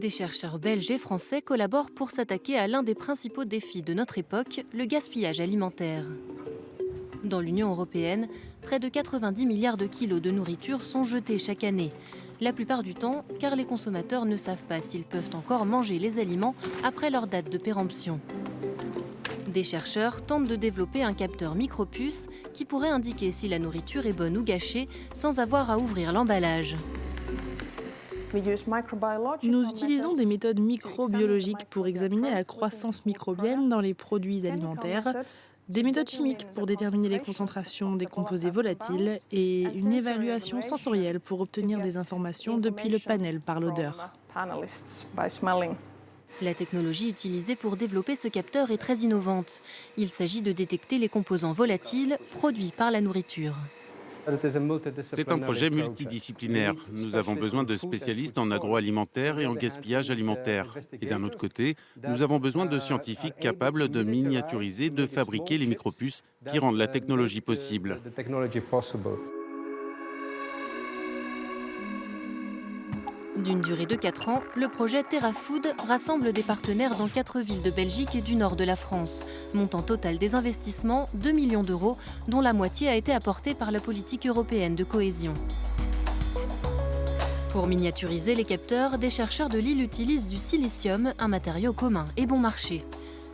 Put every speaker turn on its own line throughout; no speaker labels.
Des chercheurs belges et français collaborent pour s'attaquer à l'un des principaux défis de notre époque, le gaspillage alimentaire. Dans l'Union européenne, près de 90 milliards de kilos de nourriture sont jetés chaque année. La plupart du temps, car les consommateurs ne savent pas s'ils peuvent encore manger les aliments après leur date de péremption. Des chercheurs tentent de développer un capteur micropuce qui pourrait indiquer si la nourriture est bonne ou gâchée sans avoir à ouvrir l'emballage.
Nous utilisons des méthodes microbiologiques pour examiner la croissance microbienne dans les produits alimentaires, des méthodes chimiques pour déterminer les concentrations des composés volatiles et une évaluation sensorielle pour obtenir des informations depuis le panel par l'odeur.
La technologie utilisée pour développer ce capteur est très innovante. Il s'agit de détecter les composants volatiles produits par la nourriture.
C'est un projet multidisciplinaire. Nous avons besoin de spécialistes en agroalimentaire et en gaspillage alimentaire. Et d'un autre côté, nous avons besoin de scientifiques capables de miniaturiser, de fabriquer les micropuces qui rendent la technologie possible.
D'une durée de 4 ans, le projet TerraFood rassemble des partenaires dans 4 villes de Belgique et du nord de la France. Montant total des investissements, 2 millions d'euros, dont la moitié a été apportée par la politique européenne de cohésion. Pour miniaturiser les capteurs, des chercheurs de Lille utilisent du silicium, un matériau commun et bon marché.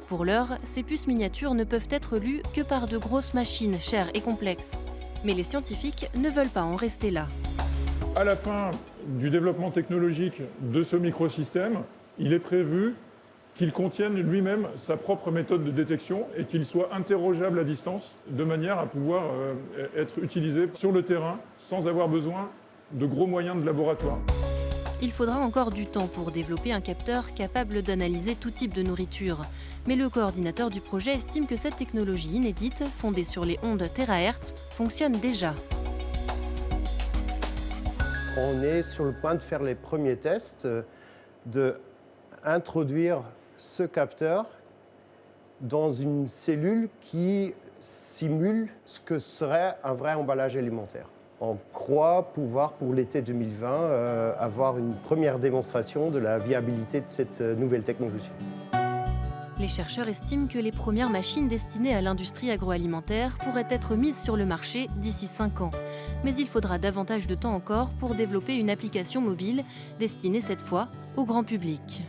Pour l'heure, ces puces miniatures ne peuvent être lues que par de grosses machines chères et complexes. Mais les scientifiques ne veulent pas en rester là.
À la fin du développement technologique de ce microsystème, il est prévu qu'il contienne lui-même sa propre méthode de détection et qu'il soit interrogeable à distance de manière à pouvoir être utilisé sur le terrain sans avoir besoin de gros moyens de laboratoire.
Il faudra encore du temps pour développer un capteur capable d'analyser tout type de nourriture. Mais le coordinateur du projet estime que cette technologie inédite, fondée sur les ondes TH, fonctionne déjà.
On est sur le point de faire les premiers tests, d'introduire ce capteur dans une cellule qui simule ce que serait un vrai emballage alimentaire. On croit pouvoir, pour l'été 2020, avoir une première démonstration de la viabilité de cette nouvelle technologie.
Les chercheurs estiment que les premières machines destinées à l'industrie agroalimentaire pourraient être mises sur le marché d'ici 5 ans. Mais il faudra davantage de temps encore pour développer une application mobile destinée cette fois au grand public.